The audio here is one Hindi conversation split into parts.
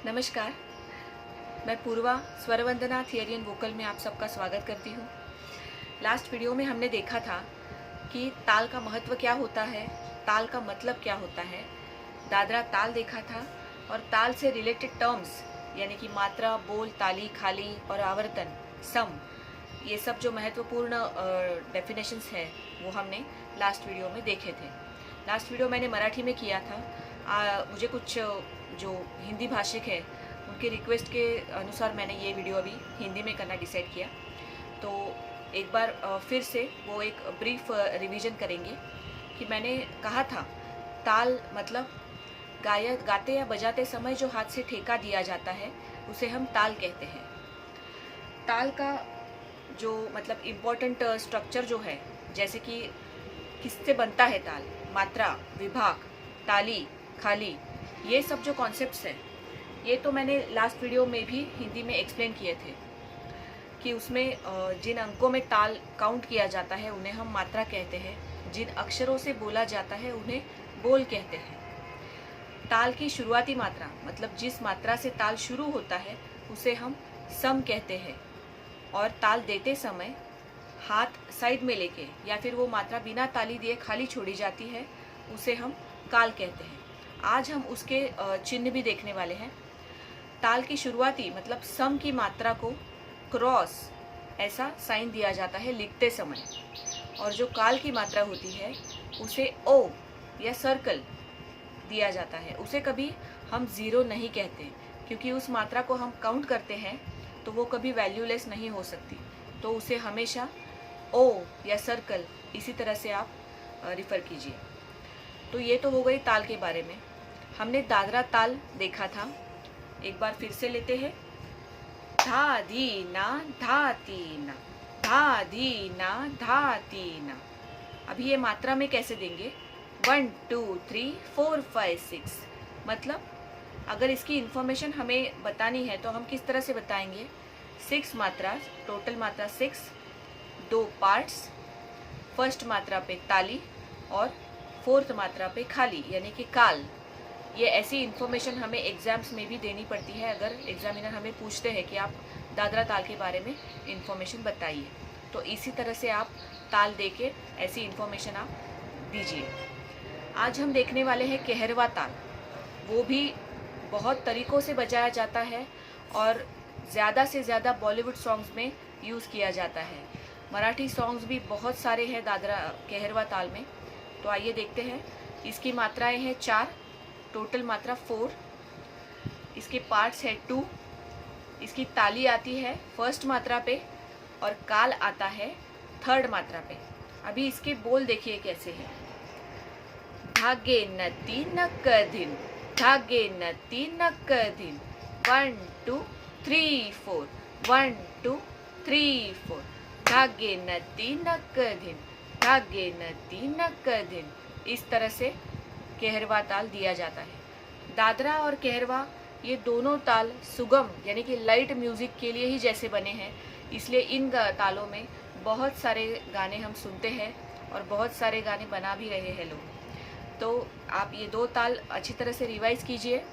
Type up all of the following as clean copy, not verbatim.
नमस्कार, मैं पूर्वा स्वरवंदना थियरी एंड वोकल में आप सबका स्वागत करती हूँ। लास्ट वीडियो में हमने देखा था कि ताल का महत्व क्या होता है, ताल का मतलब क्या होता है। दादरा ताल देखा था और ताल से रिलेटेड टर्म्स यानी कि मात्रा, बोल, ताली, खाली और आवर्तन, सम, ये सब जो महत्वपूर्ण डेफिनेशंस है वो हमने लास्ट वीडियो में देखे थे। लास्ट वीडियो मैंने मराठी में किया था। मुझे कुछ जो हिंदी भाषिक है उनके रिक्वेस्ट के अनुसार मैंने ये वीडियो अभी हिंदी में करना डिसाइड किया। तो एक बार फिर से वो एक ब्रीफ रिवीजन करेंगे कि मैंने कहा था ताल मतलब गाते या बजाते समय जो हाथ से ठेका दिया जाता है उसे हम ताल कहते हैं। ताल का जो मतलब इम्पोर्टेंट स्ट्रक्चर जो है, जैसे कि किससे बनता है ताल, मात्रा, विभाग, ताली, खाली, ये सब जो कॉन्सेप्ट्स हैं ये तो मैंने लास्ट वीडियो में भी हिंदी में एक्सप्लेन किए थे कि उसमें जिन अंकों में ताल काउंट किया जाता है उन्हें हम मात्रा कहते हैं, जिन अक्षरों से बोला जाता है उन्हें बोल कहते हैं। ताल की शुरुआती मात्रा मतलब जिस मात्रा से ताल शुरू होता है उसे हम सम कहते हैं, और ताल देते समय हाथ साइड में लेके या फिर वो मात्रा बिना ताली दिए खाली छोड़ी जाती है उसे हम काल कहते हैं। आज हम उसके चिन्ह भी देखने वाले हैं। ताल की शुरुआती मतलब सम की मात्रा को क्रॉस ऐसा साइन दिया जाता है लिखते समय, और जो काल की मात्रा होती है उसे ओ या सर्कल दिया जाता है। उसे कभी हम ज़ीरो नहीं कहते क्योंकि उस मात्रा को हम काउंट करते हैं तो वो कभी वैल्यूलेस नहीं हो सकती, तो उसे हमेशा ओ या सर्कल इसी तरह से आप रिफ़र कीजिए। तो ये तो हो गई ताल के बारे में। हमने दादरा ताल देखा था, एक बार फिर से लेते हैं। धा धी ना धा ती ना, धा धी ना धा ती ना। अभी ये मात्रा में कैसे देंगे? 1 2 3 4 5 6। मतलब अगर इसकी इंफॉर्मेशन हमें बतानी है तो हम किस तरह से बताएंगे? 6 मात्रा, टोटल मात्रा 6, 2 पार्ट्स, फर्स्ट मात्रा पे ताली और फोर्थ मात्रा पे खाली यानी कि काल। ये ऐसी इन्फॉर्मेशन हमें एग्जाम्स में भी देनी पड़ती है। अगर एग्जामिनर हमें पूछते हैं कि आप दादरा ताल के बारे में इन्फॉर्मेशन बताइए, तो इसी तरह से आप ताल दे के ऐसी इन्फॉर्मेशन आप दीजिए। आज हम देखने वाले हैं कहरवा ताल। वो भी बहुत तरीक़ों से बजाया जाता है और ज़्यादा से ज़्यादा बॉलीवुड सॉन्ग्स में यूज़ किया जाता है। मराठी सॉन्ग्स भी बहुत सारे हैं दादरा कहरवा ताल में। तो आइए देखते हैं। इसकी मात्राएं हैं 4, टोटल मात्रा 4, इसके पार्ट्स है 2, इसकी ताली आती है फर्स्ट मात्रा पे और काल आता है थर्ड मात्रा पे। अभी इसके बोल देखिए कैसे हैं। धागे नती नक दिन, धागे नती नक दिन, 1 2 3 4, 1 2 3 4, धागे नती नक दिन, धागे नती नक दिन। इस तरह से कहरवा ताल दिया जाता है। दादरा और कहरवा ये दोनों ताल सुगम यानी कि लाइट म्यूज़िक के लिए ही जैसे बने हैं, इसलिए इन तालों में बहुत सारे गाने हम सुनते हैं और बहुत सारे गाने बना भी रहे हैं लोग। तो आप ये 2 ताल अच्छी तरह से रिवाइज़ कीजिए।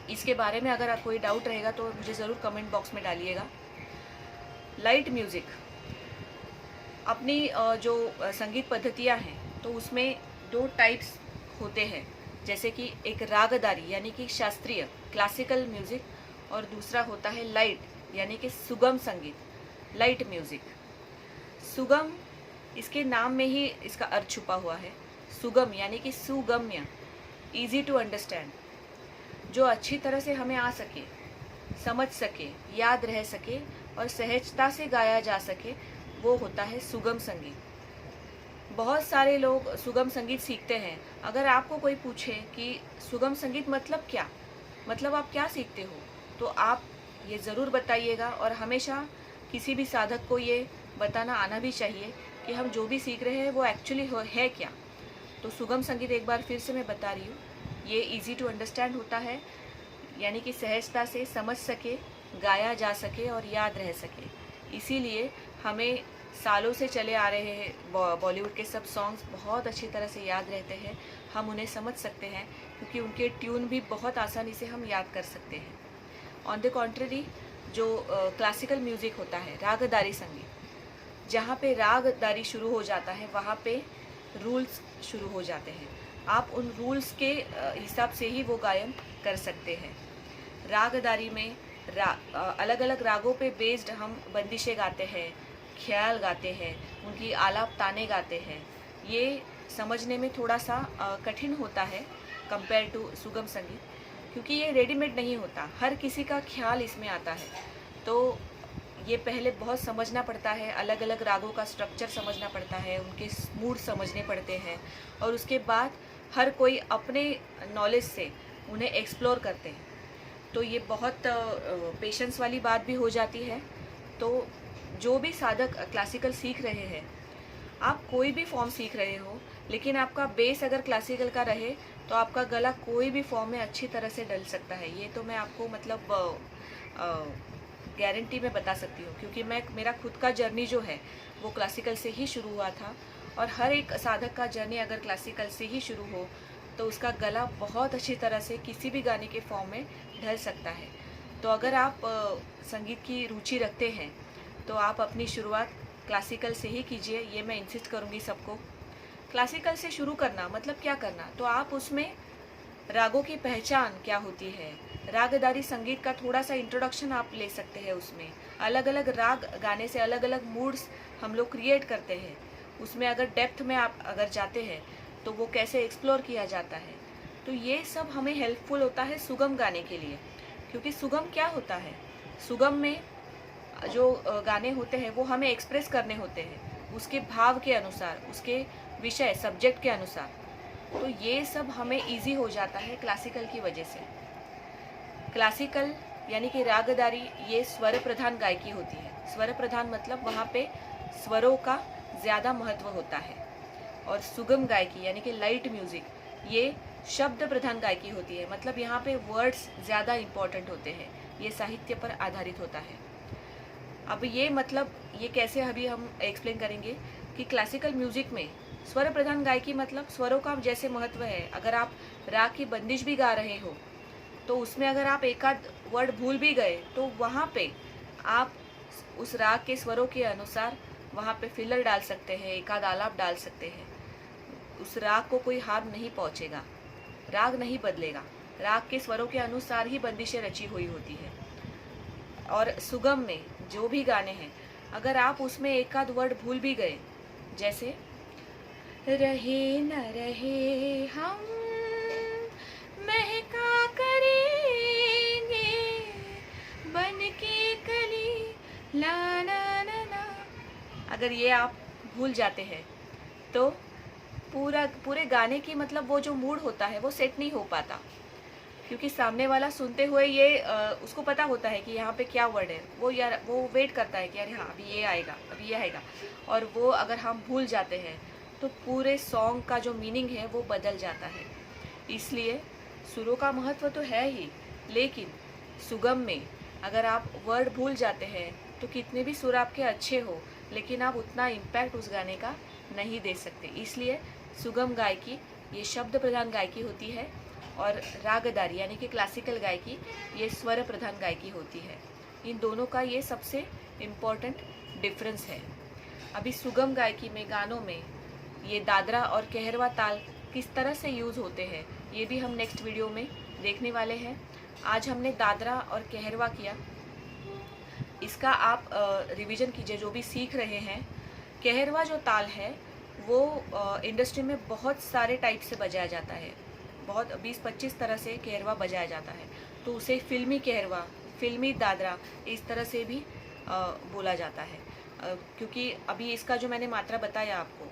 इसके बारे में अगर कोई डाउट रहेगा तो मुझे ज़रूर कमेंट बॉक्स में डालिएगा। लाइट म्यूज़िक अपनी जो संगीत पद्धतियाँ हैं तो उसमें 2 टाइप्स होते हैं, जैसे कि एक रागदारी यानी कि शास्त्रीय क्लासिकल म्यूज़िक, और दूसरा होता है लाइट यानी कि सुगम संगीत, लाइट म्यूज़िक। सुगम, इसके नाम में ही इसका अर्थ छुपा हुआ है। सुगम यानी कि सुगम्य, इजी टू अंडरस्टैंड, जो अच्छी तरह से हमें आ सके, समझ सके, याद रह सके और सहजता से गाया जा सके, वो होता है सुगम संगीत। बहुत सारे लोग सुगम संगीत सीखते हैं। अगर आपको कोई पूछे कि सुगम संगीत मतलब क्या, मतलब आप क्या सीखते हो, तो आप ये ज़रूर बताइएगा। और हमेशा किसी भी साधक को ये बताना आना भी चाहिए कि हम जो भी सीख रहे हैं वो एक्चुअली है क्या। तो सुगम संगीत एक बार फिर से मैं बता रही हूँ, ये इजी टू अंडरस्टैंड होता है, यानी कि सहजता से समझ सके, गाया जा सके और याद रह सके। इसीलिए हमें सालों से चले आ रहे हैं बॉलीवुड के सब सॉन्ग्स बहुत अच्छी तरह से याद रहते हैं, हम उन्हें समझ सकते हैं क्योंकि उनके ट्यून भी बहुत आसानी से हम याद कर सकते हैं। ऑन द कॉन्ट्ररी जो क्लासिकल म्यूज़िक होता है, रागदारी संगीत, जहाँ पे रागदारी शुरू हो जाता है वहाँ पे रूल्स शुरू हो जाते हैं। आप उन रूल्स के हिसाब से ही वो गायन कर सकते हैं। रागदारी में अलग अलग रागों पे बेस्ड हम बंदिशें गाते हैं, ख्याल गाते हैं, उनकी आलाप ताने गाते हैं। ये समझने में थोड़ा सा कठिन होता है कंपेयर टू सुगम संगीत, क्योंकि ये रेडीमेड नहीं होता, हर किसी का ख्याल इसमें आता है। तो ये पहले बहुत समझना पड़ता है, अलग अलग रागों का स्ट्रक्चर समझना पड़ता है, उनके मूड समझने पड़ते हैं, और उसके बाद हर कोई अपने नॉलेज से उन्हें एक्सप्लोर करते हैं। तो ये बहुत पेशेंस वाली बात भी हो जाती है। तो जो भी साधक क्लासिकल सीख रहे हैं, आप कोई भी फॉर्म सीख रहे हो, लेकिन आपका बेस अगर क्लासिकल का रहे तो आपका गला कोई भी फॉर्म में अच्छी तरह से डल सकता है। ये तो मैं आपको मतलब गारंटी में बता सकती हूँ, क्योंकि मेरा खुद का जर्नी जो है वो क्लासिकल से ही शुरू हुआ था। और हर एक साधक का जर्नी अगर क्लासिकल से ही शुरू हो तो उसका गला बहुत अच्छी तरह से किसी भी गाने के फॉर्म में ढल सकता है। तो अगर आप संगीत की रुचि रखते हैं तो आप अपनी शुरुआत क्लासिकल से ही कीजिए, ये मैं इंसिस्ट करूँगी सबको। क्लासिकल से शुरू करना मतलब क्या करना, तो आप उसमें रागों की पहचान क्या होती है, रागदारी संगीत का थोड़ा सा इंट्रोडक्शन आप ले सकते हैं। उसमें अलग अलग राग गाने से अलग अलग मूड्स हम लोग क्रिएट करते हैं। उसमें अगर डेप्थ में आप अगर जाते हैं तो वो कैसे एक्सप्लोर किया जाता है, तो ये सब हमें हेल्पफुल होता है सुगम गाने के लिए। क्योंकि सुगम क्या होता है, सुगम में जो गाने होते हैं वो हमें एक्सप्रेस करने होते हैं उसके भाव के अनुसार, उसके विषय सब्जेक्ट के अनुसार। तो ये सब हमें इजी हो जाता है क्लासिकल की वजह से। क्लासिकल यानी कि रागदारी ये स्वर प्रधान गायकी होती है। स्वर प्रधान मतलब वहाँ पे स्वरों का ज़्यादा महत्व होता है। और सुगम गायकी यानी कि लाइट म्यूज़िक ये शब्द प्रधान गायकी होती है, मतलब यहाँ पे वर्ड्स ज़्यादा इम्पॉर्टेंट होते हैं, ये साहित्य पर आधारित होता है। अब ये मतलब ये कैसे अभी हम एक्सप्लेन करेंगे कि क्लासिकल म्यूज़िक में स्वर प्रधान गायकी मतलब स्वरों का जैसे महत्व है। अगर आप राग की बंदिश भी गा रहे हो तो उसमें अगर आप एक आध वर्ड भूल भी गए तो वहाँ पे आप उस राग के स्वरों के अनुसार वहाँ पे फिलर डाल सकते हैं, एक आध आलाप डाल सकते हैं। उस राग को कोई हार्म नहीं पहुँचेगा, राग नहीं बदलेगा, राग के स्वरों के अनुसार ही बंदिशें रची हुई होती है। और सुगम में जो भी गाने हैं अगर आप उसमें एक आध वर्ड भूल भी गए, जैसे रहे न रहे हम महका करेंगे बन के कली ला ला ला ला, अगर ये आप भूल जाते हैं तो पूरे गाने की मतलब वो जो मूड होता है वो सेट नहीं हो पाता। क्योंकि सामने वाला सुनते हुए ये उसको पता होता है कि यहाँ पे क्या वर्ड है, वो वेट करता है कि अरे हाँ अभी ये आएगा, अभी ये आएगा। और वो अगर हम भूल जाते हैं तो पूरे सॉन्ग का जो मीनिंग है वो बदल जाता है। इसलिए सुरों का महत्व तो है ही, लेकिन सुगम में अगर आप वर्ड भूल जाते हैं तो कितने भी सुर आपके अच्छे हो लेकिन आप उतना इम्पैक्ट उस गाने का नहीं दे सकते। इसलिए सुगम गायकी ये शब्द प्रधान गायकी होती है और रागदारी यानी कि क्लासिकल गायकी ये स्वर प्रधान गायकी होती है। इन दोनों का ये सबसे इम्पॉर्टेंट डिफरेंस है। अभी सुगम गायकी में गानों में ये दादरा और कहरवा ताल किस तरह से यूज़ होते हैं ये भी हम नेक्स्ट वीडियो में देखने वाले हैं। आज हमने दादरा और कहरवा किया, इसका आप रिवीजन कीजिए जो भी सीख रहे हैं। कहरवा जो ताल है वो इंडस्ट्री में बहुत सारे टाइप से बजाया जाता है, बहुत 20-25 तरह से कहरवा बजाया जाता है। तो उसे फिल्मी कहरवा, फिल्मी दादरा इस तरह से भी बोला जाता है। क्योंकि अभी इसका जो मैंने मात्रा बताया आपको,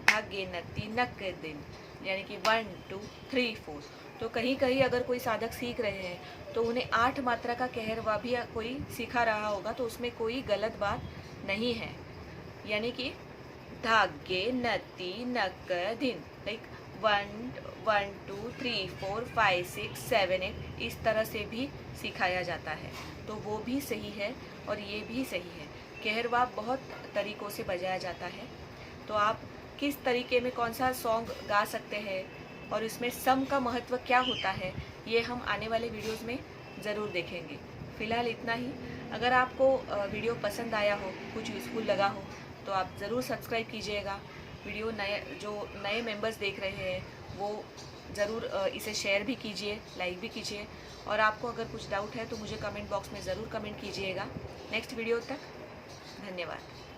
धागे नत्ती नक दिन यानी कि 1 2 3 4, तो कहीं कहीं अगर कोई साधक सीख रहे हैं तो उन्हें 8 मात्रा का कहरवा भी कोई सिखा रहा होगा तो उसमें कोई गलत बात नहीं है। यानी कि धागे नत्ती नक दिन लाइक 1 2 3 4 5 6 7 8 इस तरह से भी सिखाया जाता है। तो वो भी सही है और ये भी सही है। केहरवा बहुत तरीक़ों से बजाया जाता है, तो आप किस तरीके में कौन सा सॉन्ग गा सकते हैं और इसमें सम का महत्व क्या होता है, ये हम आने वाले वीडियोज़ में ज़रूर देखेंगे। फ़िलहाल इतना ही। अगर आपको वीडियो पसंद आया हो, कुछ यूज़फुल लगा हो, तो आप ज़रूर सब्सक्राइब कीजिएगा। वीडियो जो नए मेंबर्स देख रहे हैं वो ज़रूर इसे शेयर भी कीजिए, लाइक भी कीजिए। और आपको अगर कुछ डाउट है तो मुझे कमेंट बॉक्स में ज़रूर कमेंट कीजिएगा। नेक्स्ट वीडियो तक धन्यवाद।